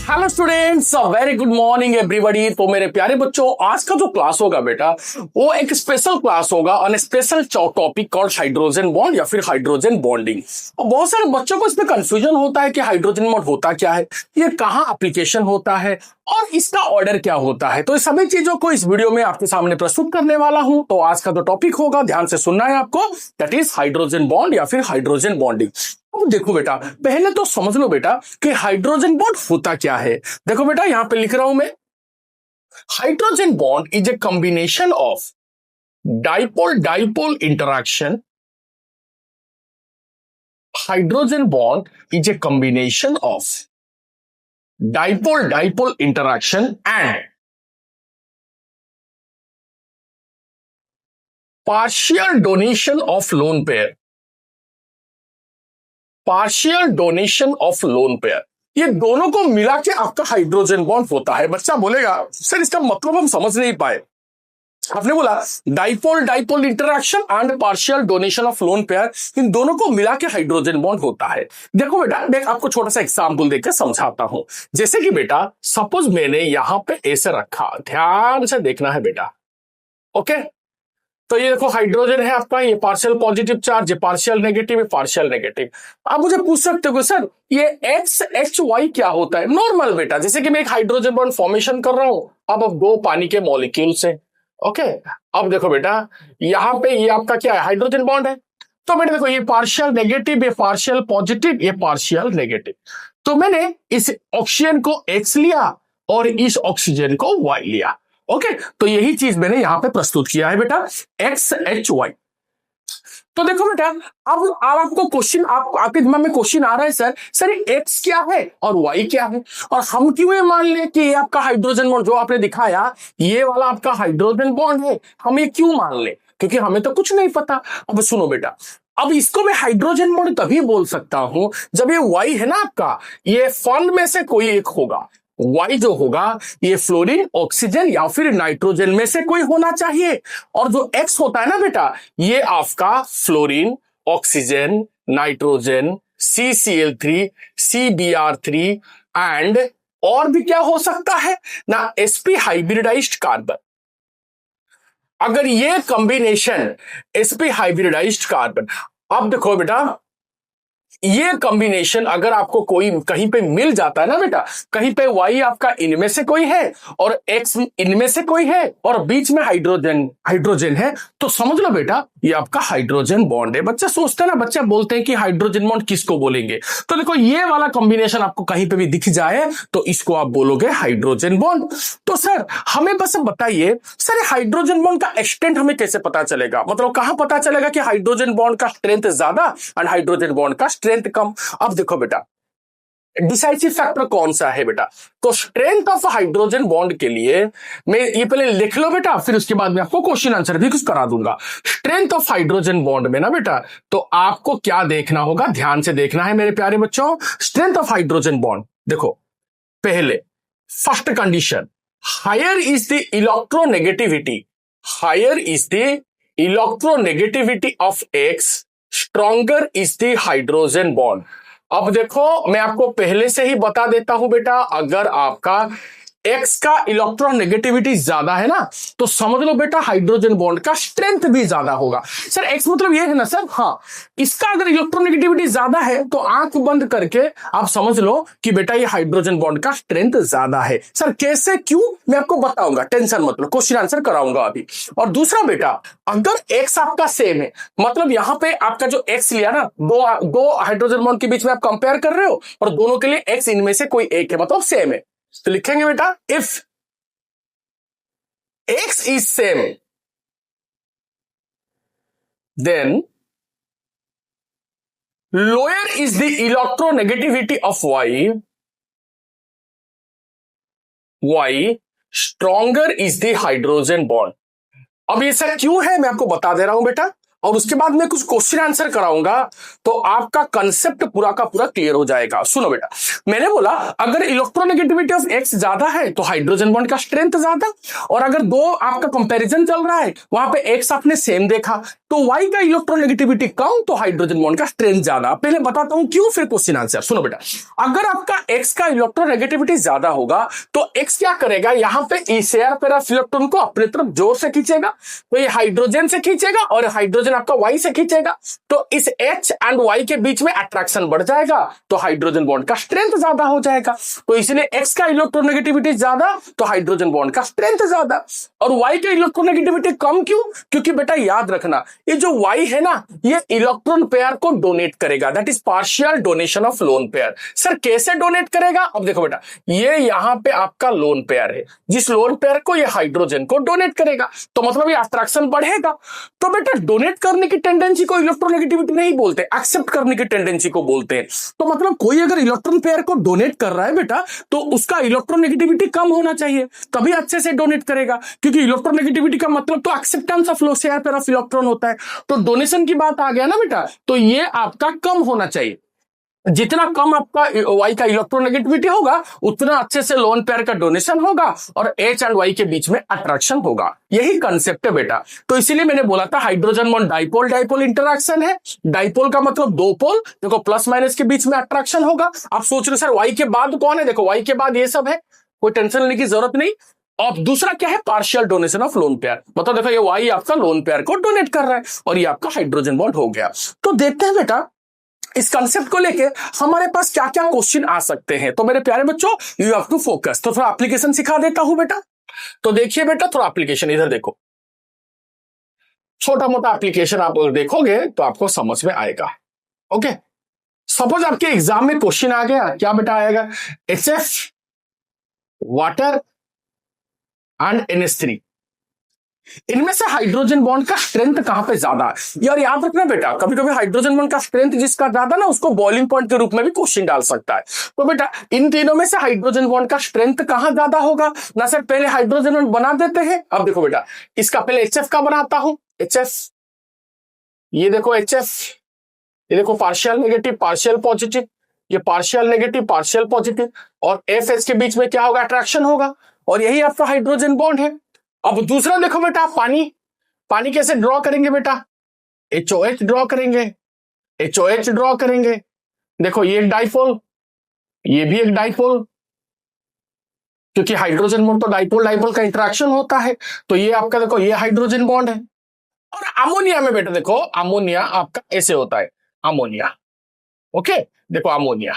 Hello students, very good morning everybody. तो मेरे प्यारे बच्चों, आज का जो क्लास होगा बेटा वो एक स्पेशल क्लास होगा on special topic called hydrogen bond या फिर हाइड्रोजन बॉन्डिंग। और बहुत सारे बच्चों को इसमें कंफ्यूजन होता है कि हाइड्रोजन बॉन्ड होता क्या है, ये कहाँ एप्लीकेशन होता है और इसका ऑर्डर क्या होता है। तो इस सभी चीजों को इस वीडियो में आपके सामने प्रस्तुत करने वाला हूं। तो आज का जो टॉपिक होगा, ध्यान से सुनना है आपको, दैट इज हाइड्रोजन बॉन्ड या फिर हाइड्रोजन बॉन्डिंग। अब देखो बेटा, पहले तो समझ लो बेटा कि हाइड्रोजन बॉन्ड होता क्या है। देखो बेटा, यहां पे लिख रहा हूं मैं, hydrogen bond is a combination of dipole dipole interaction. Hydrogen bond is a combination of dipole dipole interaction and partial donation of lone pair. Partial donation of lone pair, ये दोनों को मिला के आपका हाइड्रोजन बॉन्ड होता है। बच्चा बोलेगा सर इसका मतलब हम समझ नहीं पाए। आपने बोला dipole dipole interaction and partial donation of lone pair, इन दोनों को मिला के हाइड्रोजन बॉन्ड होता है। देखो बेटा, मैं आपको छोटा सा एग्जांपल देकर समझाता हूं। जैसे कि बेटा सपोज मैंने यहां पे ऐसे रखा, ध्यान से देखना है बेटा। ओके, तो ये देखो हाइड्रोजन है आपका, ये पार्शियल पॉजिटिव चार्ज, ये पार्शियल नेगेटिव, ये पार्शियल नेगेटिव। आप मुझे पूछ सकते हो सर ये एक्स एच वाई क्या होता है। नॉर्मल बेटा, जैसे कि मैं एक हाइड्रोजन बॉन्ड फॉर्मेशन कर रहा हूं अब दो पानी के मॉलिक्यूल से। ओके, अब देखो बेटा यहां पे ये आपका क्या है, हाइड्रोजन बॉन्ड है। तो बेटा देखो, ये पार्शियल नेगेटिव, ये पार्शियल पॉजिटिव, ये पार्शियल नेगेटिव। तो मैंने इस ऑक्सीजन को एक्स लिया और इस ऑक्सीजन को वाई लिया। ओके, तो यही चीज मैंने यहां पे प्रस्तुत किया है बेटा, एक्स एच वाई। तो देखो बेटा, अब आपको क्वेश्चन, आपके दिमाग में क्वेश्चन आ रहा है, सर ये एक्स क्या है और वाई क्या है, और हम क्यों ये मान ले कि ये आपका हाइड्रोजन बॉन्ड जो आपने दिखाया ये वाला आपका हाइड्रोजन बॉन्ड है, हम ये क्यों मान ले, क्योंकि हमें तो कुछ नहीं पता। अब सुनो बेटा, अब इसको मैं हाइड्रोजन बॉन्ड तभी बोल सकता हूं जब ये वाई है ना आपका, ये फंड में से कोई एक होगा। वाई जो होगा ये फ्लोरीन, ऑक्सीजन या फिर नाइट्रोजन में से कोई होना चाहिए। और जो एक्स होता है ना बेटा, ये आपका fluorine, oxygen, nitrogen, CCl3, CBr3 and और भी क्या हो सकता है ना, sp हाइब्रिडाइज्ड कार्बन। अगर ये कॉम्बिनेशन sp हाइब्रिडाइज्ड कार्बन, अब देखो बेटा ये कॉम्बिनेशन अगर आपको कोई कहीं पे मिल जाता है ना बेटा, कहीं पे वाई आपका इनमें से कोई है और एक्स इनमें से कोई है और बीच में हाइड्रोजन है, तो समझ लो बेटा ये आपका हाइड्रोजन बॉन्ड है। बच्चा सोचते हैं ना, बच्चा बोलते हैं कि हाइड्रोजन बॉन्ड किसको बोलेंगे। तो देखो ये वाला कॉम्बिनेशन आपको कहीं पे भी दिख जाए तो इसको आप बोलोगे हाइड्रोजन बॉन्ड। तो सर हमें बस बताइए, सर हाइड्रोजन बॉन्ड का एक्सटेंट हमें कैसे पता चलेगा, मतलब कहां पता चलेगा कि हाइड्रोजन बॉन्ड का स्ट्रेंथ ज्यादा और हाइड्रोजन बॉन्ड का स्ट्रेंथ कम। अब देखो बेटा डिसाइसिव फैक्टर कौन सा है बेटा, तो स्ट्रेंथ ऑफ हाइड्रोजन बॉन्ड के लिए मैं ये पहले लिख लो बेटा, फिर उसके बाद में आपको क्वेश्चन आंसर भी कुछ करा दूंगा। स्ट्रेंथ ऑफ हाइड्रोजन बॉन्ड में ना बेटा, तो आपको क्या देखना होगा, ध्यान से देखना है मेरे प्यारे बच्चों। स्ट्रेंथ ऑफ हाइड्रोजन बॉन्ड देखो, पहले first condition, higher is the electronegativity, higher is the electronegativity of X, stronger is the hydrogen bond. अब देखो मैं आपको पहले से ही बता देता हूं बेटा, अगर आपका एक्स का इलेक्ट्रोनेगेटिविटी ज्यादा है ना, तो समझ लो बेटा हाइड्रोजन बॉन्ड का स्ट्रेंथ भी ज्यादा होगा। सर एक्स मतलब ये है ना सर, हाँ, इसका अगर इलेक्ट्रोनेगेटिविटी ज्यादा है तो आंख बंद करके आप समझ लो कि बेटा ये हाइड्रोजन बॉन्ड का स्ट्रेंथ ज्यादा है। सर कैसे, क्यों, मैं आपको बताऊंगा, टेंशन मत लो, क्वेश्चन आंसर कराऊंगा अभी। और दूसरा बेटा, अगर एक्स आपका सेम है, मतलब यहां पे आपका जो एक्स लिया ना, दो हाइड्रोजन बॉन्ड के बीच में आप कंपेयर कर रहे हो और दोनों के लिए एक्स इनमें से कोई एक है, मतलब सेम है, तो लिखेंगे बेटा if x is same then lower is the electronegativity of y stronger is the hydrogen bond। अब ये सब क्यों है मैं आपको बता दे रहा हूं बेटा। और उसके बाद मैं कुछ क्वेश्चन आंसर कराऊंगा, तो आपका कंसेप्ट पूरा का पूरा क्लियर हो जाएगा। सुनो बेटा, मैंने बोला अगर इलेक्ट्रोनेगेटिविटी ऑफ एक्स ज्यादा है तो हाइड्रोजन बॉन्ड का स्ट्रेंथ ज्यादा, और अगर दो आपका कंपैरिजन चल रहा है वहां पे एक्स आपने सेम देखा तो वाई का इलेक्ट्रोनेगेटिविटी कम तो हाइड्रोजन बॉन्ड का स्ट्रेंथ ज्यादा। पहले बताता हूं क्यों, फिर क्वेश्चन आंसर। सुनो बेटा, अगर आपका एक्स का इलेक्ट्रोनेगेटिविटी ज्यादा होगा तो एक्स क्या करेगा, यहां पे शेयर पेरा इलेक्ट्रॉन को अपनी तरफ जोर से खींचेगा, तो ये हाइड्रोजन से खींचेगा और हाइड्रोजन आपका वाई से खींचेगा, तो इस एच एंड वाई के बीच में अट्रैक्शन बढ़ जाएगा तो हाइड्रोजन बॉन्ड का स्ट्रेंथ ज्यादा हो जाएगा। तो इसलिए एक्स का इलेक्ट्रोनेगेटिविटी ज्यादा तो हाइड्रोजन बॉन्ड का स्ट्रेंथ ज्यादा, और वाई का इलेक्ट्रोनेगेटिविटी कम क्यों, क्योंकि बेटा याद रखना ये जो वाई है ना ये इलेक्ट्रॉन पेयर को डोनेट करेगा, that is partial donation of lone pair. Sir कैसे डोनेट करेगा, अब देखो बेटा ये यहां पे आपका लोन पेयर है, जिस लोन पेयर को ये हाइड्रोजन को डोनेट करेगा तो मतलब ये अट्रैक्शन बढ़ेगा। तो बेटा डोनेट करने की टेंडेंसी को इलेक्ट्रोनेगेटिविटी नहीं बोलते, एक्सेप्ट करने की टेंडेंसी को बोलते हैं। तो मतलब कोई अगर इलेक्ट्रॉन पेयर को डोनेट कर रहा है बेटा तो उसका इलेक्ट्रोनेगेटिविटी कम होना चाहिए, तभी अच्छे से डोनेट करेगा, क्योंकि इलेक्ट्रोनेगेटिविटी का मतलब तो acceptance of low share pair of electron होता है। तो डोनेशन की बात आ गया ना बेटा, तो ये आपका कम होना चाहिए, जितना कम आपका वाई का इलेक्ट्रोनेगेटिविटी होगा उतना अच्छे से लोन पेयर का डोनेशन होगा और एच एंड वाई के बीच में अट्रैक्शन होगा। यही कंसेप्ट है बेटा। तो इसीलिए मैंने बोला था hydrogen bond dipole dipole interaction है। डाइपोल का मतलब दो पोल, देखो प्लस माइनस के बीच में अट्रैक्शन होगा। आप सोच रहे सर वाई के बाद कौन है, देखो वाई के बाद ये सब है, कोई टेंशन लेने की जरूरत नहीं। और दूसरा क्या है, partial donation of lone pair, मतलब देखो ये वाई आपका लोन पेयर को डोनेट कर रहा है और ये आपका हाइड्रोजन बॉन्ड हो गया। तो देखते हैं बेटा इस कंसेप्ट को लेके हमारे पास क्या क्या क्वेश्चन आ सकते हैं। तो मेरे प्यारे बच्चों यू हैव टू फोकस। तो थोड़ा एप्लीकेशन सिखा देता हूं बेटा। तो देखिए बेटा थोड़ा एप्लीकेशन इधर देखो, छोटा मोटा एप्लीकेशन आप देखोगे तो आपको समझ में आएगा। ओके, सपोज आपके एग्जाम में क्वेश्चन आ गया, क्या बेटा आएगा, HF वाटर एंड NH3, इनमें से हाइड्रोजन बॉन्ड का स्ट्रेंथ कहां पे ज्यादा है। यार याद रखना बेटा, कभी कभी हाइड्रोजन बॉन्ड का स्ट्रेंथ जिसका ज्यादा ना उसको बॉइलिंग पॉइंट के रूप में भी क्वेश्चन डाल सकता है। तो बेटा इन तीनों में से हाइड्रोजन बॉन्ड का स्ट्रेंथ कहां ज्यादा होगा ना सर, पहले हाइड्रोजन बॉन्ड बना देते हैं। अब देखो बेटा इसका पहले HF का बनाता हूं, HF, ये देखो HF, ये देखो पार्शियल नेगेटिव पार्शियल पॉजिटिव, ये पार्शियल नेगेटिव पार्शियल पॉजिटिव, और FH के बीच में क्या होगा, अट्रैक्शन होगा, और यही आपका हाइड्रोजन बॉन्ड है। अब दूसरा देखो बेटा पानी, पानी कैसे ड्रॉ करेंगे बेटा, HOH ड्रॉ करेंगे, HOH ड्रॉ करेंगे। देखो ये एक डाइपोल, ये भी एक डाइपोल, क्योंकि हाइड्रोजन बॉन्ड तो डाइपोल डाइपोल का इंटरेक्शन होता है। तो ये आपका देखो ये हाइड्रोजन बॉन्ड है। और अमोनिया में बेटा देखो अमोनिया आपका ऐसे होता है, अमोनिया। ओके देखो अमोनिया,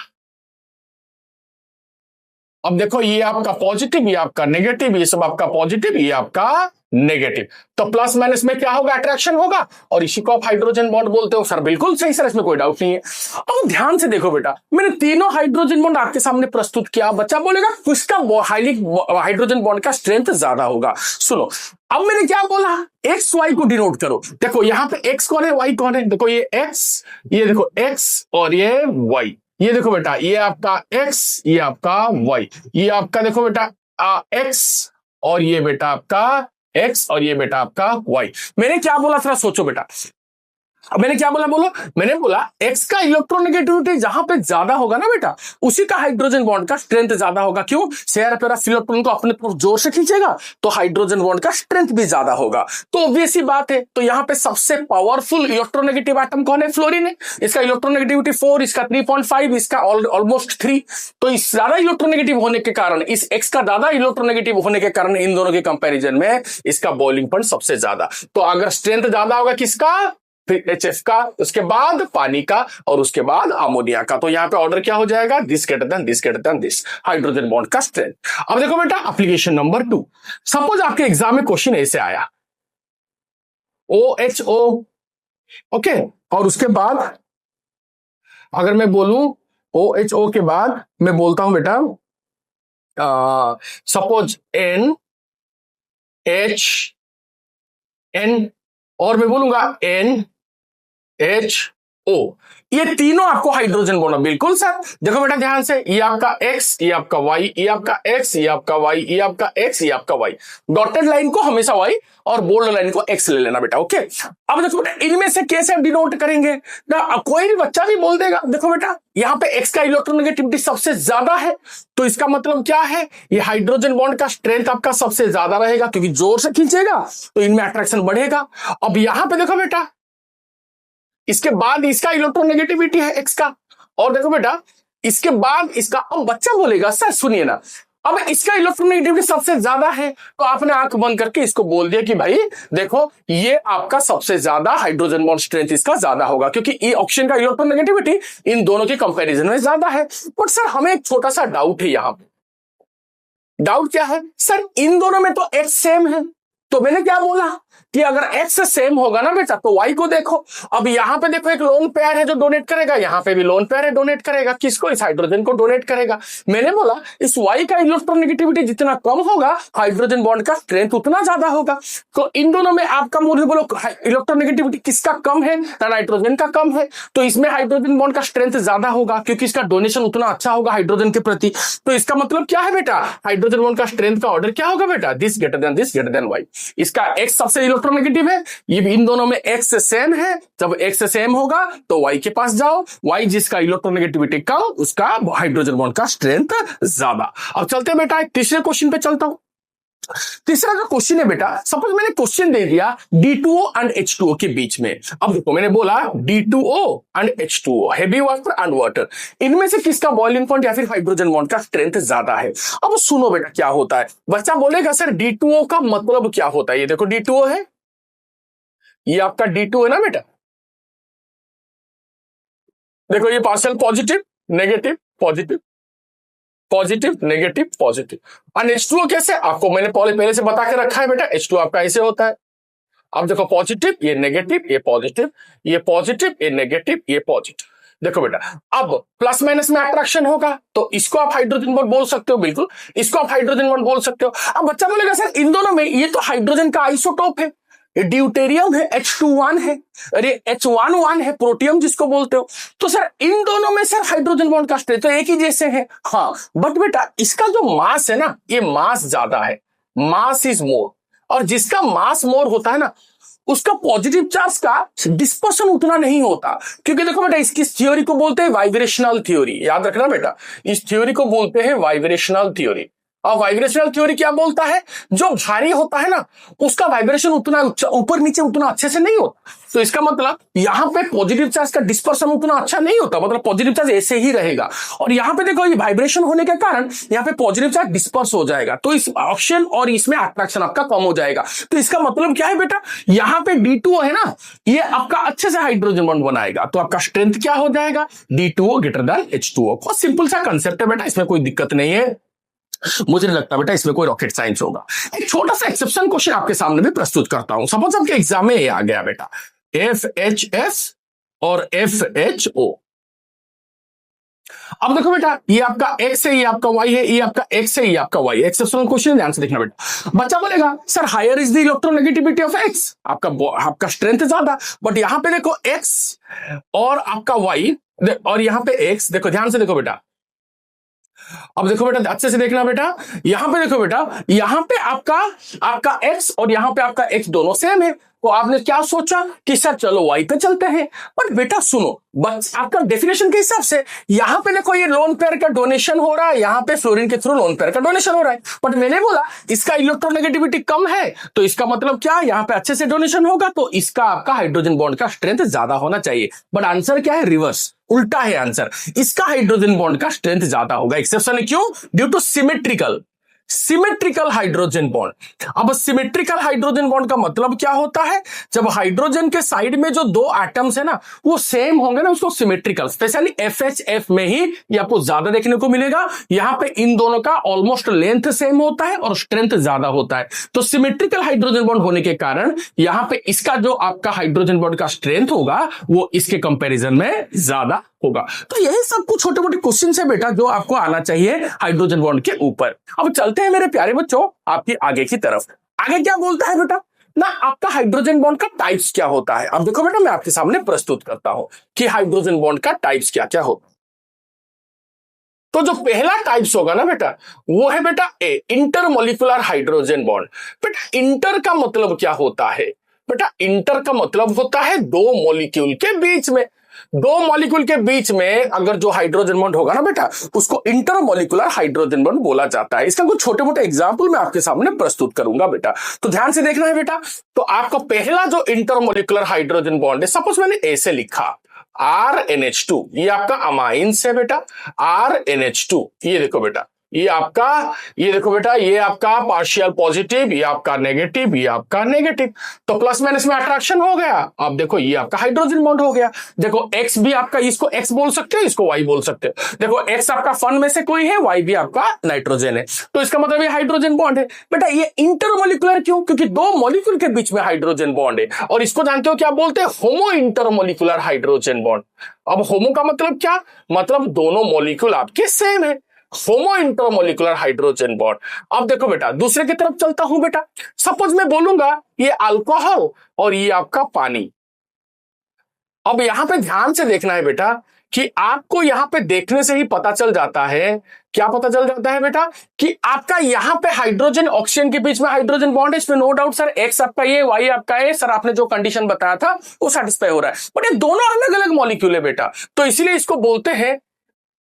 अब देखो ये आपका पॉजिटिव, ये आपका नेगेटिव, ये सब आपका पॉजिटिव, ये आपका नेगेटिव। तो प्लस माइनस में क्या होगा, अट्रैक्शन होगा, और इसी को आप हाइड्रोजन बॉन्ड बोलते हो। सर बिल्कुल सही सर, इसमें कोई डाउट नहीं है। अब ध्यान से देखो बेटा, मैंने तीनों हाइड्रोजन बॉन्ड आपके सामने प्रस्तुत किया। बच्चा बोलेगा किसका हाइड्रोजन बॉन्ड का स्ट्रेंथ ज्यादा होगा। सुनो अब मैंने क्या बोला, एक्स वाई को डिनोट करो। देखो यहां पे एक्स कौन है, वाई कौन है, देखो ये एक्स, ये देखो एक्स और ये वाई। ये देखो बेटा ये आपका x, ये आपका y, ये आपका देखो बेटा x और ये बेटा आपका x और ये बेटा आपका y। मैंने क्या बोला थोड़ा सोचो बेटा, मैंने क्या बोला बोलो, मैंने बोला x का इलेक्ट्रोनेगेटिविटी जहां पे ज्यादा होगा ना बेटा उसी का हाइड्रोजन बॉन्ड का स्ट्रेंथ ज्यादा होगा। क्यों, शेयर पेरा इलेक्ट्रॉन को अपने तरफ जोर से खींचेगा तो हाइड्रोजन बॉन्ड का स्ट्रेंथ भी ज्यादा होगा। तो ऑब्वियस ही बात है। तो यहां पे सबसे पावरफुल इलेक्ट्रोनेगेटिव एटम कौन है, फ्लोरीन है। इसका इलेक्ट्रोनेगेटिविटी 4, इसका 3.5, इसका ऑलमोस्ट 3। तो इस ज्यादा इलेक्ट्रोनेगेटिव होने के कारण, इस x का ज्यादा इलेक्ट्रोनेगेटिव होने के कारण इन दोनों के कंपैरिजन में इसका बॉइलिंग पॉइंट सबसे ज्यादा। तो अगर स्ट्रेंथ ज्यादा होगा किसका, फिर HF का, उसके बाद पानी का, और उसके बाद अमोनिया का। तो यहां पे ऑर्डर क्या हो जाएगा, this greater than this greater than this, hydrogen bond का स्ट्रेंथ। अब देखो बेटा एप्लीकेशन नंबर 2, सपोज आपके एग्जाम में क्वेश्चन ऐसे आया OHO, ओके, और उसके बाद अगर मैं बोलूं OHO के बाद मैं बोलता हूं बेटा सपोज NH, और मैं बोलूंगा NH ओ, ये तीनों आपको हाइड्रोजन बॉन्ड, बिल्कुल सर। देखो बेटा ध्यान से, ये आपका एक्स, ये आपका वाई, ये आपका एक्स, ये आपका वाई, ये आपका एक्स, ये आपका वाई। डॉटेड लाइन को हमेशा वाई और बोल्ड लाइन को एक्स ले लेना बेटा, ओके। अब देखो बेटा इनमें से कैसे डिनोट करेंगे ना, कोई भी बच्चा भी बोल देगा। देखो बेटा यहाँ पे एक्स का इलेक्ट्रोनेगेटिविटी सबसे ज्यादा है, तो इसका मतलब क्या है, ये हाइड्रोजन बॉन्ड का स्ट्रेंथ आपका सबसे ज्यादा रहेगा, क्योंकि जोर से खींचेगा तो इनमें अट्रैक्शन बढ़ेगा। अब यहां पे देखो बेटा, इसके बाद इसका इलेक्ट्रोनेगेटिविटी है एक्स का, और देखो बेटा इसके बाद इसका। अब बच्चा बोलेगा सर सुनिए ना, अब इसका इलेक्ट्रोनेगेटिविटी सबसे ज्यादा है, तो आपने आंख बंद करके इसको बोल दिया कि भाई देखो ये आपका सबसे ज्यादा हाइड्रोजन बॉन्ड स्ट्रेंथ इसका ज्यादा होगा, क्योंकि ये ऑक्सीजन का इलेक्ट्रोनेगेटिविटी इन दोनों के कंपैरिजन में ज्यादा है। बट सर हमें एक छोटा सा डाउट है यहां पे। डाउट क्या है सर, इन दोनों में तो एक्स सेम है, तो मैंने क्या बोला कि अगर एक्स सेम होगा ना बेटा तो वाई को देखो। अब यहां पे देखो एक लोन पेयर है जो डोनेट करेगा, यहां पे भी लोन पेयर है डोनेट करेगा, किसको, इस हाइड्रोजन को डोनेट करेगा। मैंने बोला इस वाई का इलेक्ट्रोनेगेटिविटी जितना कम होगा हाइड्रोजन बॉन्ड का स्ट्रेंथ उतना ज्यादा होगा। तो इन दोनों में आपका मुझे बोलो इलेक्ट्रोनेगेटिविटी किसका कम है, नाइट्रोजन का कम है, तो इसमें हाइड्रोजन बॉन्ड का स्ट्रेंथ ज्यादा होगा, क्योंकि इसका डोनेशन उतना अच्छा होगा हाइड्रोजन के प्रति। तो इसका मतलब क्या है बेटा, हाइड्रोजन बॉन्ड का स्ट्रेंथ का ऑर्डर क्या होगा बेटा, दिस ग्रेटर देन वाई। इसका एक्स सबसे इलेक्ट्रोनेगेटिव है, ये भी इन दोनों में एक्स सेम है, जब एक्स सेम होगा तो वाई के पास जाओ, वाई जिसका इलेक्ट्रोनेगेटिविटी कम उसका हाइड्रोजन बॉन्ड का स्ट्रेंथ ज्यादा। अब चलते हैं बेटा तीसरे क्वेश्चन पे चलता हूं। तीसरा जो क्वेश्चन है बेटा, सपोज मैंने क्वेश्चन दे दिया D2O एंड H2O के बीच में। अब देखो मैंने बोला D2O and H2O, heavy water and water, इनमें से किसका बॉइलिंग पॉइंट या फिर हाइड्रोजन बॉन्ड का स्ट्रेंथ ज्यादा है। अब सुनो बेटा क्या होता है, बच्चा बोलेगा सर D2O का मतलब क्या होता है। ये देखो D2O है, ये आपका D2O है ना बेटा, देखो ये partial positive negative positive positive negative positive. और H2O कैसे, आपको मैंने पहले से बता के रखा है बेटा, H2O आपका ऐसे होता है। अब देखो पॉजिटिव ये नेगेटिव ये पॉजिटिव, ये पॉजिटिव ये नेगेटिव ये पॉजिटिव। देखो बेटा अब प्लस माइनस में अट्रैक्शन होगा, तो इसको आप हाइड्रोजन बॉन्ड बोल सकते हो, बिल्कुल इसको आप हाइड्रोजन बॉन्ड बोल सकते हो। अब बच्चा बोलेगा सर इन दोनों में ये तो हाइड्रोजन का आइसोटोप है, ये ड्यूटेरियम है, H21 है, अरे H11 है, प्रोटियम जिसको बोलते हो। तो सर इन दोनों में सर हाइड्रोजन बॉन्ड का स्ट्रेंथ तो एक ही जैसे है, हाँ बट बेटा इसका जो मास है ना, ये मास ज्यादा है, मास इज मोर, और जिसका मास मोर होता है ना उसका पॉजिटिव चार्ज का डिस्पर्सन उतना नहीं होता। क्योंकि देखो बेटा इसकी थ्योरी को बोलते हैं वाइब्रेशनल थ्योरी, याद रखना बेटा इस थ्योरी को बोलते हैं वाइब्रेशनल थ्योरी। और वाइब्रेशनल थ्योरी क्या बोलता है, जो भारी होता है ना उसका वाइब्रेशन उतना ऊपर नीचे उतना अच्छे से नहीं होता। तो इसका मतलब यहां पे पॉजिटिव चार्ज का डिस्पर्सन उतना अच्छा नहीं होता, मतलब पॉजिटिव चार्ज ऐसे ही रहेगा। और यहां पे देखो ये वाइब्रेशन होने के कारण यहां पे पॉजिटिव चार्ज डिस्पर्स हो जाएगा, तो इस ऑक्सीजन और इसमें अट्रैक्शन आपका कम हो जाएगा। तो इसका मतलब क्या है बेटा, यहां पे D2O है ना, ये आपका अच्छे से हाइड्रोजन बॉन्ड बनाएगा, तो आपका स्ट्रेंथ क्या हो जाएगा, D2O ग्रेटर देन H2O। बहुत सिंपल सा कंसेप्ट है बेटा, इसमें कोई दिक्कत नहीं है, मुझे नहीं लगता बेटा इसमें कोई रॉकेट साइंस होगा। एक छोटा सा एक्सेप्शन क्वेश्चन आपके सामने भी प्रस्तुत करता हूं। सपोज आपके एग्जाम में ये आ गया बेटा FHS और FHO। अब देखो बेटा ये आपका X है, ये आपका Y है, ये आपका X है, ये आपका Y है। एक्सेप्शनल क्वेश्चन ध्यान से देखना बेटा। बच्चा बोलेगा sir higher is the electronegativity of X, आपका स्ट्रेंथ ज्यादा, बट यहां पे देखो X और आपका Y और यहां पे X, देखो ध्यान से देखो बेटा। अब देखो बेटा अच्छे से देखना बेटा, यहां पे देखो बेटा, यहां पे आपका X और यहां पे आपका X दोनों सेम है, तो आपने क्या सोचा कि सर चलो Y पे चलते हैं। बट बेटा सुनो, बस आपका डेफिनेशन के हिसाब से यहां पे देखो ये लोन पेयर का डोनेशन हो रहा है, यहां पे फ्लोरीन के थ्रू लोन पेयर का डोनेशन हो रहा है, बट मैंने बोला इसका इलेक्ट्रोनेगेटिविटी कम है, तो इसका मतलब क्या, यहां पे अच्छे से डोनेशन होगा, तो इसका आपका हाइड्रोजन बॉन्ड का स्ट्रेंथ ज्यादा होना चाहिए। बट आंसर क्या है, रिवर्स, उल्टा है आंसर, इसका हाइड्रोजन बॉन्ड का स्ट्रेंथ ज्यादा होगा। एक्सेप्शन है क्यों, due two symmetrical hydrogen bond. अब सिमेट्रिकल हाइड्रोजन बॉन्ड का मतलब क्या होता है, जब हाइड्रोजन के साइड में जो दो एटम्स है ना वो सेम होंगे ना, उसको सिमेट्रिकल, स्पेशली FHF में ही ये आपको ज्यादा देखने को मिलेगा। यहां पे इन दोनों का ऑलमोस्ट लेंथ सेम होता है और स्ट्रेंथ ज्यादा होता है, तो सिमेट्रिकल हाइड्रोजन बॉन्ड होने के कारण यहां पे इसका जो आपका हाइड्रोजन बॉन्ड का स्ट्रेंथ होगा वो इसके कंपैरिजन में ज्यादा होगा। तो यही सब कुछ छोटे मोटे क्वेश्चन है बेटा जो आपको आना चाहिए हाइड्रोजन बॉन्ड के ऊपर। अब चलते हैं मेरे प्यारे बच्चों आपकी आगे की तरफ। आगे क्या बोलता है बेटा, ना आपका हाइड्रोजन बॉन्ड का टाइप्स क्या होता है। अब देखो बेटा मैं आपके सामने प्रस्तुत करता हूं कि हाइड्रोजन बॉन्ड का टाइप्स क्या क्या होता है। तो जो पहला टाइप्स होगा ना बेटा वो है बेटा ए, इंटरमोलिकुलर हाइड्रोजन बॉन्ड। बेटा इंटर का मतलब क्या होता है। बेटा इंटर का मतलब होता है दो मॉलिक्यूल के बीच में, दो मॉलिक्यूल के बीच में अगर जो हाइड्रोजन बॉन्ड होगा ना बेटा उसको इंटरमोलिकुलर हाइड्रोजन बॉन्ड बोला जाता है। इसका कुछ छोटे मोटे एग्जांपल मैं आपके सामने प्रस्तुत करूंगा बेटा, तो ध्यान से देखना है बेटा। तो आपका पहला जो इंटरमोलिकुलर हाइड्रोजन बॉन्ड है, सपोज मैंने ए से लिखा RNH2, ये आपका अमाइंस है बेटा। RNH2 ये देखो बेटा, ये आपका, ये देखो बेटा ये आपका पार्शियल पॉजिटिव, ये आपका नेगेटिव, ये आपका नेगेटिव। तो प्लस माइनस में अट्रैक्शन हो गया। अब देखो ये आपका हाइड्रोजन बॉन्ड हो गया। देखो एक्स भी आपका, इसको एक्स बोल सकते हो, इसको वाई बोल सकते हो। देखो एक्स आपका फन में से कोई है, वाई भी आपका नाइट्रोजन है, तो इसका मतलब ये हाइड्रोजन बॉन्ड है। बेटा ये इंटरमोलिकुलर क्यों, क्योंकि दो मॉलिक्यूल के बीच में हाइड्रोजन बॉन्ड है, और इसको जानते हो क्या बोलते हैं, होमो इंटरमोलिकुलर हाइड्रोजन बॉन्ड। अब होमो का मतलब क्या, मतलब दोनों मॉलिक्यूल आपके सेम है, होमो इंटरमोलिकुलर हाइड्रोजन बॉन्ड। अब देखो बेटा दूसरे की तरफ चलता हूं बेटा, सपोज मैं बोलूंगा ये अल्कोहल और ये आपका पानी। अब यहां पे ध्यान से देखना है बेटा कि आपको यहां पे देखने से ही पता चल जाता है, क्या पता चल जाता है बेटा, कि आपका यहां पे हाइड्रोजन ऑक्सीजन के बीच में हाइड्रोजन बॉन्ड है, इसमें नो डाउट सर एक्स आपका ये, वाई आपका ये, सर आपने जो कंडीशन बताया था वो सेटिस्फाई हो रहा है, बट ये दोनों अलग अलग मॉलिक्यूल है बेटा, तो इसीलिए इसको बोलते हैं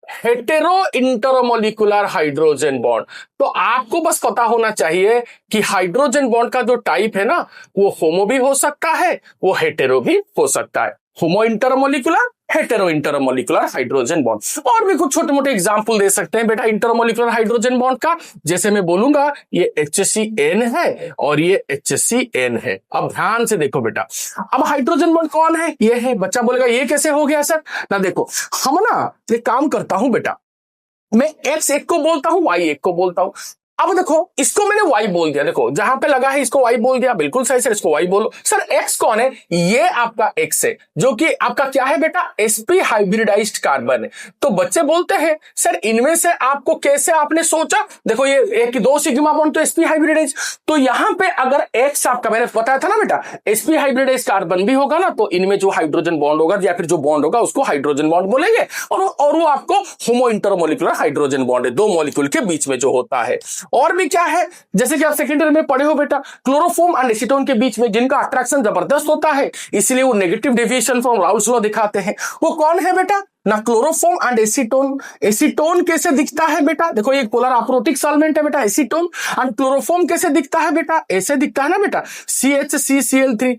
हेटेरो इंटरमोलिकुलर हाइड्रोजन बॉन्ड। तो आपको बस पता होना चाहिए कि हाइड्रोजन बॉन्ड का जो टाइप है ना वो होमो भी हो सकता है, वो हेटेरो भी हो सकता है। Homo intermolecular, hetero intermolecular hydrogen bond. और भी कुछ छोटे मोटे एग्जांपल दे सकते हैं बेटा इंटरमोलिकुलर हाइड्रोजन बॉन्ड का, जैसे मैं बोलूंगा ये HCN है और ये HCN है। अब ध्यान से देखो बेटा, अब हाइड्रोजन बॉन्ड कौन है, ये है। बच्चा बोलेगा ये कैसे हो गया सर, ना देखो हम ना एक काम करता हूं बेटा, मैं X एक को बोलता हूं, Y एक को बोलता हूं। अब देखो इसको मैंने Y बोल दिया, देखो जहां पे लगा है इसको Y बोल दिया, बिल्कुल सही सर, इसको Y बोलो। सर X कौन है, ये आपका X है, जो कि आपका क्या है बेटा, sp हाइब्रिडाइज्ड कार्बन है। तो बच्चे बोलते हैं सर इनमें से आपको कैसे आपने सोचा, देखो ये एक दो सिग्मा बॉन्ड तो sp हाइब्रिडाइज, तो यहां पे अगर X आपका, मैंने बताया था ना बेटा sp हाइब्रिडाइज्ड कार्बन भी होगा ना, तो इनमें जो हाइड्रोजन बॉन्ड होगा या फिर जो बॉन्ड होगा उसको हाइड्रोजन बॉन्ड बोलेंगे, और वो आपको होमो इंटरमोलिकुलर हाइड्रोजन बॉन्ड है, दो मॉलिक्यूल के बीच में जो होता है। और भी क्या है, जैसे कि आप सेकेंडरी में पढ़े हो बेटा, क्लोरोफॉर्म एंड एसीटोन के बीच में जिनका अट्रैक्शन जबरदस्त होता है, इसलिए वो negative deviation from Raoult's law दिखाते हैं। वो कौन है बेटा, ना क्लोरोफॉर्म एंड एसीटोन। एसीटोन कैसे दिखता है बेटा, देखो ये पोलर अप्रोटिक सॉल्वेंट है बेटा एसीटोन, एंड क्लोरोफॉर्म कैसे दिखता है बेटा, ऐसे दिखता है ना बेटा CH3Cl3।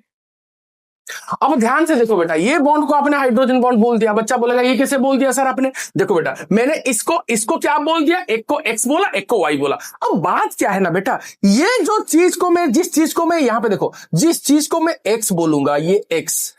अब ध्यान से देखो बेटा, ये बॉन्ड को आपने हाइड्रोजन बॉन्ड बोल दिया, बच्चा बोलेगा ये कैसे बोल दिया सर आपने, देखो बेटा मैंने इसको क्या बोल दिया, एक को एक्स बोला एक को वाई बोला। अब बात क्या है ना बेटा, ये जो चीज को मैं, जिस चीज को मैं यहां पे देखो, जिस चीज को मैं एक्स बोलूंगा ये एक्स,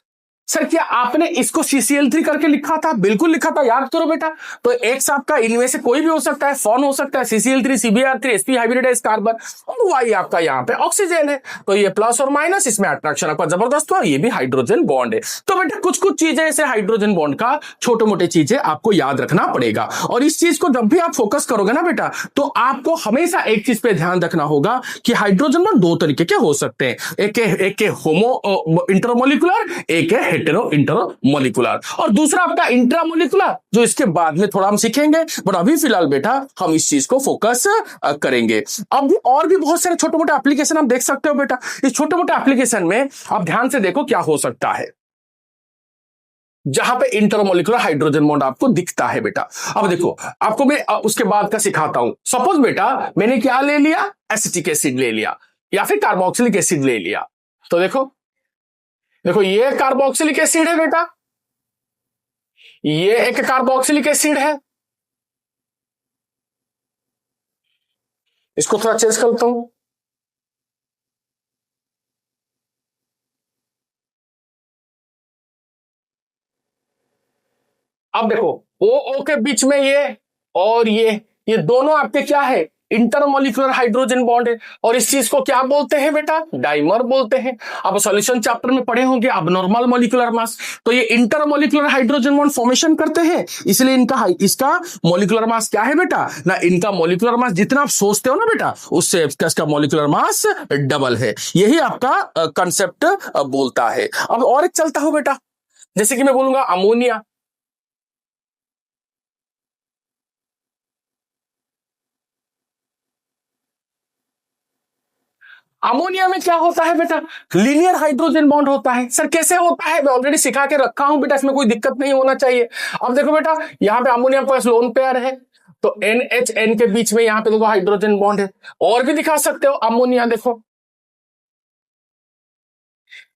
सर क्या आपने इसको CCl3 करके लिखा था, बिल्कुल लिखा था, याद करो बेटा। तो एक्स आपका इनमें से कोई भी हो सकता है, फॉन हो सकता है, CCl3 CBr3 sp hybridised carbon, और वाई आपका यहाँ पे ऑक्सीजन है, तो ये प्लस और माइनस, इसमें अट्रैक्शन आपका जबरदस्त हुआ, ये भी हाइड्रोजन बॉन्ड है। तो बेटा कुछ कुछ चीजें ऐसे हाइड्रोजन बॉन्ड का छोटे मोटे चीजें आपको याद रखना पड़ेगा, और इस चीज को जब भी आप फोकस करोगे ना बेटा, तो आपको हमेशा एक चीज पे ध्यान रखना होगा कि हाइड्रोजन बॉन्ड दो तरीके के हो सकते हैं, एक के होमो इंटरमोलिकुलर, एक है हेटेरो इंटरमोलिकुलर, और दूसरा आपका इंट्रामोलिकुलर, जो इसके बाद में थोड़ा हम सीखेंगे, बट अभी फिलहाल बेटा हम इस चीज को फोकस करेंगे। अब और भी बहुत सारे छोटे मोटे एप्लीकेशन आप देख सकते हो बेटा, इस छोटे मोटे एप्लीकेशन में आप ध्यान से देखो क्या हो सकता है, जहां पे इंटरमोलिकुलर हाइड्रोजन बॉन्ड आपको दिखता है बेटा। अब देखो आपको मैं उसके बाद का सिखाता हूं। सपोज बेटा मैंने क्या ले लिया, एसिटिक एसिड ले लिया या फिर कार्बोक्सिलिक एसिड ले लिया, तो देखो देखो ये कार्बोक्सिलिक एसिड है बेटा, ये एक कार्बोक्सिलिक एसिड है, इसको थोड़ा चेंज करता हूं। अब देखो ओ के बीच में ये और ये दोनों आपके क्या है, इंटरमोलिकुलर हाइड्रोजन बॉन्ड है, और इस चीज को क्या बोलते हैं बेटा? डाइमर बोलते हैं। अब सॉल्यूशन चैप्टर में पढ़े होंगे अब नॉर्मल मॉलिक्यूलर मास, तो ये इंटरमोलिकुलर हाइड्रोजन बॉन्ड फॉर्मेशन करते हैं, इसलिए इसका मॉलिक्यूलर मास क्या है बेटा ना, इनका मॉलिक्यूलर मास जितना आप सोचते हो ना बेटा, उससे इसका मॉलिक्यूलर मास डबल है। यही आपका कंसेप्ट बोलता है। अब और एक चलता हो बेटा, जैसे कि मैं बोलूंगा अमोनिया। अमोनिया में क्या होता है बेटा? लीनियर हाइड्रोजन बॉन्ड होता है। सर कैसे होता है? मैं ऑलरेडी सिखा के रखा हूं बेटा, इसमें कोई दिक्कत नहीं होना चाहिए। अब देखो बेटा, यहां पे अमोनिया के पास लोन पेयर है, तो NHN के बीच में यहां पे देखो हाइड्रोजन बॉन्ड है। और भी दिखा सकते हो अमोनिया, देखो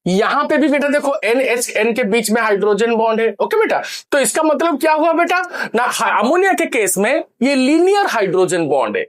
यहां पे भी बेटा देखो NHN के बीच में हाइड्रोजन बॉन्ड है। ओके बेटा, तो इसका मतलब क्या हुआ बेटा ना, अमोनिया के केस में ये लीनियर हाइड्रोजन बॉन्ड है।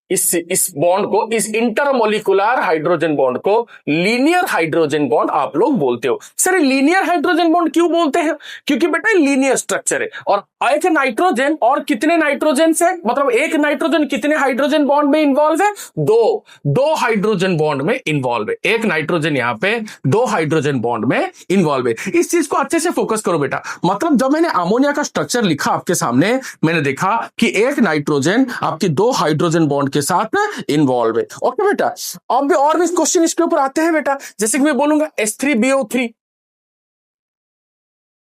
इस बॉन्ड को, इस इंटरमोलिकुलर हाइड्रोजन बॉन्ड को लीनियर हाइड्रोजन बॉन्ड आप लोग बोलते हो। सर लीनियर हाइड्रोजन बॉन्ड क्यों बोलते हैं? क्योंकि बेटा लीनियर स्ट्रक्चर है, और एक नाइट्रोजन और कितने नाइट्रोजन से, मतलब एक नाइट्रोजन कितने हाइड्रोजन बॉन्ड में इन्वॉल्व है? दो हाइड्रोजन बॉन्ड में इन्वॉल्व है। एक नाइट्रोजन यहां पे दो हाइड्रोजन बॉन्ड में इन्वॉल्व है। इस चीज को अच्छे से फोकस करो बेटा। मतलब जब मैंने अमोनिया का स्ट्रक्चर लिखा आपके सामने, मैंने देखा कि एक नाइट्रोजन आपकी दो हाइड्रोजन बॉन्ड के साथ इन्वॉल्व है। ओके बेटा, अब और भी क्वेश्चन इसके ऊपर आते हैं बेटा, जैसे कि मैं बोलूंगा H3BO3।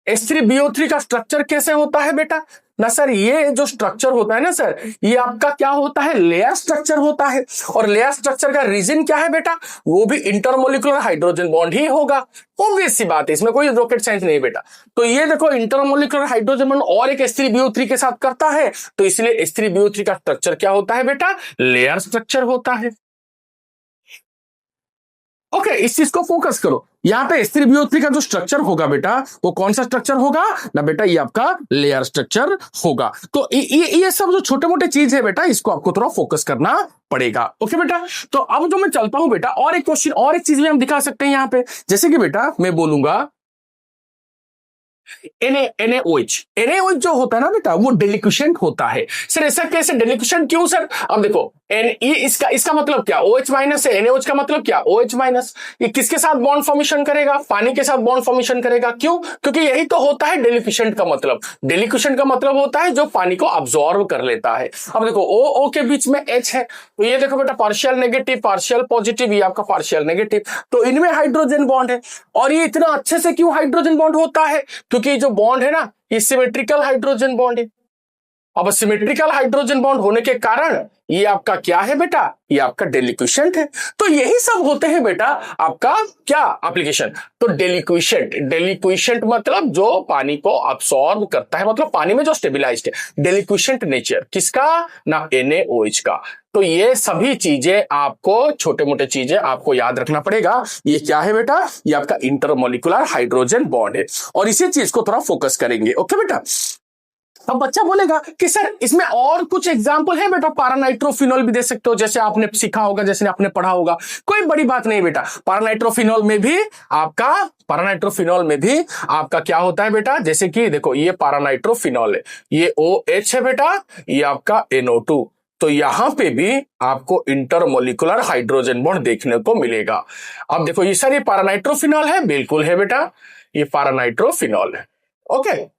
H3BO3 का स्ट्रक्चर कैसे होता है बेटा ना? सर ये जो स्ट्रक्चर होता है ना सर, ये आपका क्या होता है? लेयर स्ट्रक्चर होता है। और लेयर स्ट्रक्चर का रीजन क्या है बेटा? वो भी इंटरमोलिकुलर हाइड्रोजन बॉन्ड ही होगा। ऑब्वियस सी बात है, इसमें कोई रॉकेट साइंस नहीं बेटा। तो ये देखो इंटरमोलिकुलर हाइड्रोजन बॉन्ड और एक H3BO3 के साथ करता है, तो इसलिए H3BO3 का स्ट्रक्चर क्या होता है बेटा? लेयर स्ट्रक्चर होता है। ओके, इस चीज को फोकस करो। यहां पे H3BO3 का जो स्ट्रक्चर होगा बेटा, वो कौन सा स्ट्रक्चर होगा ना बेटा? ये आपका लेयर स्ट्रक्चर होगा। तो ये सब जो छोटे मोटे चीज है बेटा, इसको आपको थोड़ा फोकस करना पड़ेगा। ओके बेटा, तो अब जो मैं चलता हूं बेटा, और एक क्वेश्चन और एक चीज भी हम दिखा सकते हैं यहां पे, जैसे कि बेटा मैं बोलूंगा NaOH जो होता है ना बेटा, वो डेलिक्विशेंट होता है। सर ऐसा कैसे डेलिक्विशेंट क्यों सर? अब देखो इसका मतलब क्या? OH माइनस है। NaOH का मतलब क्या? OH minus. ये किसके साथ बॉन्ड फॉर्मेशन करेगा? पानी के साथ बॉन्ड फॉर्मेशन करेगा। क्यों? क्योंकि यही तो होता है डेलिक्विशेंट का मतलब। डेलिक्विशेंट का मतलब होता है जो पानी को अब्सॉर्ब कर लेता है। अब देखो O के बीच में H है, तो ये देखो बेटा पार्शियल नेगेटिव पार्शियल पॉजिटिव, ये आपका पार्शियल नेगेटिव, तो इनमें हाइड्रोजन बॉन्ड है। और ये इतना अच्छे से क्यों हाइड्रोजन बॉन्ड होता है? क्योंकि जो बॉन्ड है ना, ये सिमेट्रिकल हाइड्रोजन बॉन्ड है। अब सिमेट्रिकल हाइड्रोजन बॉन्ड होने के कारण ये आपका क्या है बेटा? ये आपका डेलिक्विशेंट है। तो यही सब होते हैं बेटा आपका क्या एप्लीकेशन? तो डेलिक्विशेंट मतलब जो पानी को अब्सॉर्ब करता है, मतलब पानी में जो स्टेबिलाइज्ड है। डेलिक्विशेंट नेचर किसका ना? NaOH का। तो ये सभी चीजें आपको, छोटे मोटे चीजें आपको याद रखना पड़ेगा। ये क्या है बेटा? ये आपका इंटरमोलिकुलर हाइड्रोजन बॉन्ड है, और इसी चीज को थोड़ा फोकस करेंगे। ओके बेटा, अब बच्चा बोलेगा कि सर इसमें और कुछ एग्जाम्पल है बेटा? पारानाइट्रोफिनॉल भी दे सकते हो, जैसे आपने सीखा होगा, जैसे आपने पढ़ा होगा। कोई बड़ी बात नहीं बेटा, पारानाइट्रोफिनॉल में भी आपका क्या होता है बेटा? जैसे कि देखो ये पारानाइट्रोफिनॉल है, ये OH है बेटा, ये आपका NO2। तो यहां पे भी आपको इंटरमोलिकुलर हाइड्रोजन बॉन्ड देखने को मिलेगा। अब देखो ये सर, ये पारानाइट्रोफिनॉल है? बिल्कुल है बेटा, ये पारानाइट्रोफिनॉल है। ओके,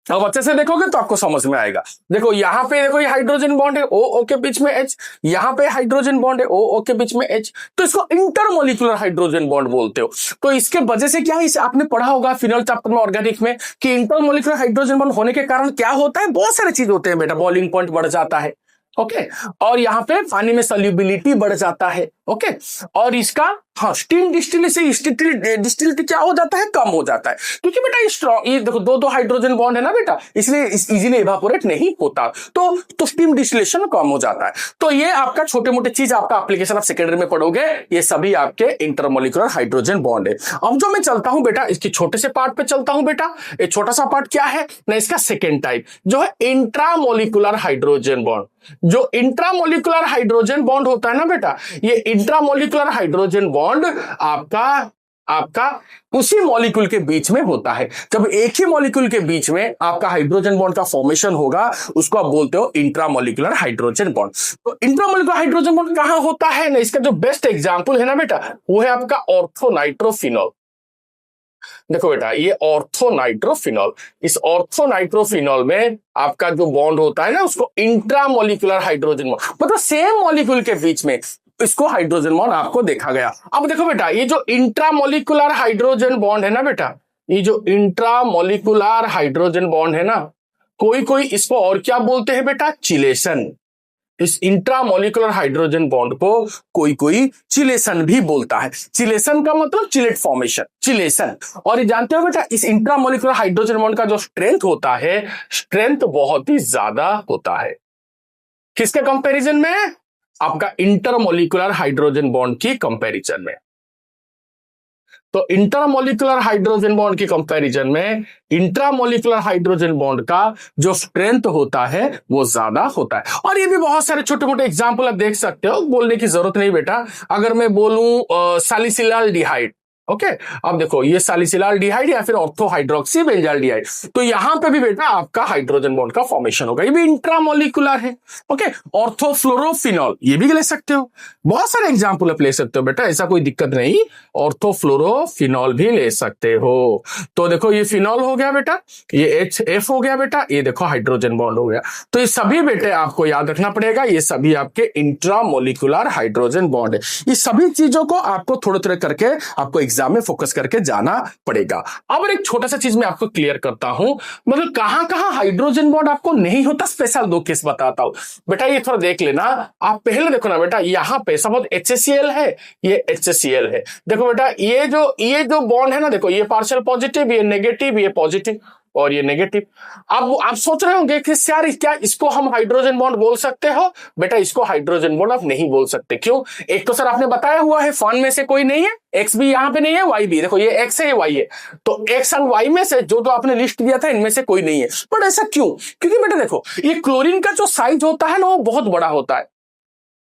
अब अच्छे से देखोगे तो आपको समझ में आएगा। देखो यहां पे देखो, ये हाइड्रोजन बॉन्ड है, O के बीच में H, यहां पे हाइड्रोजन बॉन्ड है, O के बीच में H, तो इसको इंटरमोलिकुलर हाइड्रोजन बॉन्ड बोलते हो। तो इसके वजह से क्या है, इसे आपने पढ़ा होगा फिनॉल चैप्टर में, ऑर्गेनिक में, कि इंटरमोलिकुलर हाइड्रोजन बॉन्ड होने के कारण क्या होता है? बहुत सारे चीज होते हैं बेटा। बॉइलिंग पॉइंट बढ़ जाता है, ओके, और यहाँ पे पानी में सॉल्युबिलिटी बढ़ जाता है। ओके, और इसका स्टीम डिस्टिलिटी क्या हो जाता है? कम हो जाता है, क्योंकि बेटा ये स्ट्रॉन्ग, ये देखो दो हाइड्रोजन बॉन्ड है ना बेटा, इसलिए इजीली इवापोरेट नहीं होता, तो स्टीम डिस्टिलेशन कम हो जाता है। तो ये आपका छोटे मोटे चीज आपका एप्लीकेशन आप सेकेंडरी में पढ़ोगे, ये सभी आपके इंटरमोलिकुलर हाइड्रोजन बॉन्ड है। अब जो मैं चलता हूं बेटा, इसके छोटे से पार्ट पे चलता हूं बेटा। ये छोटा सा पार्ट क्या है ना? इसका सेकेंड टाइप जो है इंट्रामोलिकुलर हाइड्रोजन बॉन्ड। जो इंट्रामोलिकुलर हाइड्रोजन बॉन्ड होता है ना बेटा, ये इंट्रामोलिकुलर हाइड्रोजन बॉन्ड आपका आपका उसी मॉलिक्यूल के बीच में होता है। जब एक ही मॉलिक्यूल के बीच में आपका हाइड्रोजन बॉन्ड का फॉर्मेशन होगा, उसको आप बोलते हो इंट्रामॉलिक्यूलर हाइड्रोजन बॉन्ड। तो इंट्रामॉलिक्यूलर हाइड्रोजन बॉन्ड कहां होता है ना, इसका जो बेस्ट एग्जांपल है ना बेटा, वो है आपका ऑर्थोनाइट्रोफिनॉल। देखो बेटा, ये ऑर्थोनाइट्रोफिनॉल, इस ऑर्थोनाइट्रोफिनॉल में आपका जो बॉन्ड होता है ना, उसको इंट्रामॉलिक्यूलर हाइड्रोजन बॉन्ड, मतलब सेम मॉलिक्यूल के बीच में इसको हाइड्रोजन बॉन्ड आपको देखा गया। अब देखो बेटा, ये जो इंट्रामॉलिक्यूलर हाइड्रोजन बॉन्ड है ना बेटा, ये जो इंट्रामॉलिक्यूलर हाइड्रोजन बॉन्ड है ना, कोई कोई इसको और क्या बोलते हैं बेटा, चिलेशन। इस इंट्रामॉलिक्यूलर हाइड्रोजन बॉन्ड को कोई कोई चिलेशन भी बोलता है। चिलेशन का मतलब चिलेट फॉर्मेशन, चिलेशन। और ये जानते हो बेटा, इस इंट्रामॉलिक्यूलर हाइड्रोजन बॉन्ड का जो स्ट्रेंथ होता है, स्ट्रेंथ बहुत ही ज्यादा होता है। किसके कंपैरिजन में, आपका इंटरमॉलिक्यूलर हाइड्रोजन बॉन्ड की कंपैरिजन में। तो इंटरमॉलिक्यूलर हाइड्रोजन बॉन्ड की कंपैरिजन में इंट्रामॉलिक्यूलर हाइड्रोजन बॉन्ड का जो स्ट्रेंथ होता है वो ज्यादा होता है। और ये भी बहुत सारे छोटे मोटे एग्जांपल आप देख सकते हो, बोलने की जरूरत नहीं बेटा। अगर मैं बोलूं सैलिसिलाल्डिहाइड, ओके, अब देखो ये सैलिसिलाल्डिहाइड या फिर ऑर्थो हाइड्रोक्सी बेंजाल्डिहाइड, तो यहां पे भी बेटा आपका हाइड्रोजन बॉन्ड का फॉर्मेशन होगा, ये भी इंट्रामॉलिक्यूलर है। ओके, ऑर्थोफ्लोरोफिनॉल ये भी ले सकते हो, बहुत सारे एग्जांपल आप ले सकते हो बेटा, ऐसा कोई दिक्कत नहीं। ऑर्थोफ्लोरोफिनॉल भी ले सकते हो। तो देखो ये फिनॉल हो गया बेटा, ये HF हो गया बेटा, ये देखो हाइड्रोजन बॉन्ड हो गया। तो ये सभी बेटे आपको याद रखना पड़ेगा, ये सभी आपके इंट्रामॉलिक्यूलर हाइड्रोजन बॉन्ड है। ये सभी चीजों को आपको थोड़े थोड़े करके आपको एग्जाम में फोकस करके जाना पड़ेगा। अब एक छोटा सा चीज मैं आपको क्लियर करता हूं, मतलब कहां कहां हाइड्रोजन बॉन्ड आपको नहीं होता, स्पेशल दो केस बताता हूं बेटा, ये थोड़ा देख लेना। आप पहले देखो ना बेटा, यहां पे सपोज HCl है, ये HCl है। देखो बेटा, ये जो बॉन्ड है ना, देखो ये पार्शियल पॉजिटिव, ये नेगेटिव, ये पॉजिटिव और ये नेगेटिव। अब आप सोच रहे होंगे कि यार क्या इसको हम हाइड्रोजन बॉन्ड बोल सकते हो? बेटा इसको हाइड्रोजन बॉन्ड आप नहीं बोल सकते। क्यों? एक तो सर आपने बताया हुआ है फन में से कोई नहीं है, एक्स भी यहां पे नहीं है, वाई भी, देखो ये एक्स है, ये वाई है, तो एक्स और वाई में से जो आपने लिस्ट दिया था इनमें से कोई नहीं है। बट ऐसा क्यों? क्योंकि बेटा देखो, ये क्लोरीन का जो साइज होता है ना, वो बहुत बड़ा होता है,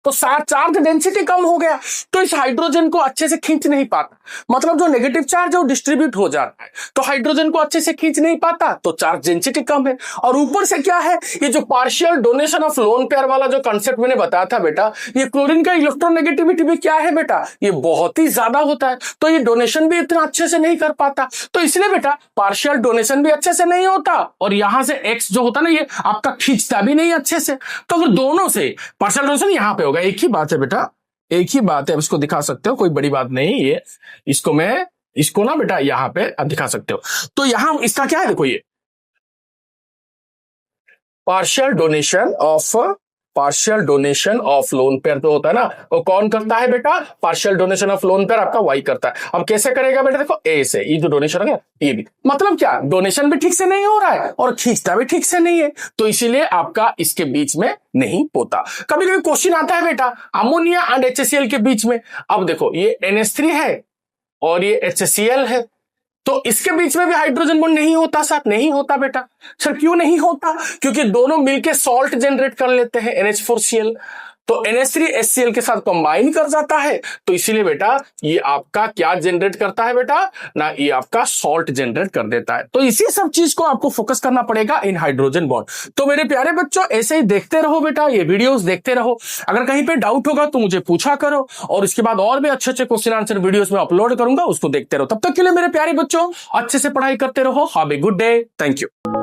तो चार्ज डेंसिटी कम हो गया, तो इस हाइड्रोजन को अच्छे से खींच नहीं पाता, मतलब जो नेगेटिव चार्ज है वो डिस्ट्रीब्यूट हो जाता है, तो हाइड्रोजन को अच्छे से खींच नहीं पाता, तो चार्ज डेंसिटी कम है। और ऊपर से क्या है, ये जो partial donation of lone pair वाला जो कंसेप्ट मैंने बताया था बेटा, ये क्लोरीन का इलेक्ट्रोनेगेटिविटी भी क्या है बेटा, ये बहुत ही ज्यादा होता है, तो ये डोनेशन भी इतना अच्छे से नहीं कर पाता, तो इसलिए बेटा पार्शियल डोनेशन भी अच्छे से नहीं होता, और यहां से एक्स जो होता ना, ये आपका खींचता भी नहीं अच्छे से। तो अगर दोनों से पार्शियल डोनेशन यहां पे होगा, एक ही बात है बेटा, एक ही बात है, अब इसको दिखा सकते हो, कोई बड़ी बात नहीं। ये इसको ना बेटा यहां पे आप दिखा सकते हो। तो यहां इसका क्या है, देखो ये partial donation of lone pair तो होता है ना, वो कौन करता है बेटा, partial donation of lone pair आपका वाई करता है। अब कैसे करेगा बेटा, देखो ए से, ये जो डोनेशन है ये भी, मतलब क्या, डोनेशन भी ठीक से नहीं हो रहा है और खींचता भी ठीक से नहीं है, तो इसीलिए आपका इसके बीच में नहीं होता। कभी कभी क्वेश्चन आता है बेटा अमोनिया एंड HCl के बीच में, अब देखो ये NH3 है और ये HCl है, तो इसके बीच में भी हाइड्रोजन बॉन्ड नहीं होता सर, नहीं होता बेटा। सर क्यों नहीं होता? क्योंकि दोनों मिलके सॉल्ट जनरेट कर लेते हैं NH4Cl, तो NH3HCl के साथ कंबाइन कर जाता है, तो इसीलिए बेटा ये आपका क्या जनरेट करता है बेटा ना, ये आपका सॉल्ट जनरेट कर देता है। तो इसी सब चीज को आपको फोकस करना पड़ेगा इन हाइड्रोजन बॉन्ड। तो मेरे प्यारे बच्चों ऐसे ही देखते रहो बेटा, ये वीडियोस देखते रहो, अगर कहीं पे डाउट होगा तो मुझे पूछा करो, और इसके बाद और भी अच्छे अच्छे क्वेश्चन आंसर वीडियोस में अपलोड करूंगा, उसको देखते रहो। तब तक के लिए मेरे प्यारे बच्चों अच्छे से पढ़ाई करते रहो। Have a good day, thank you.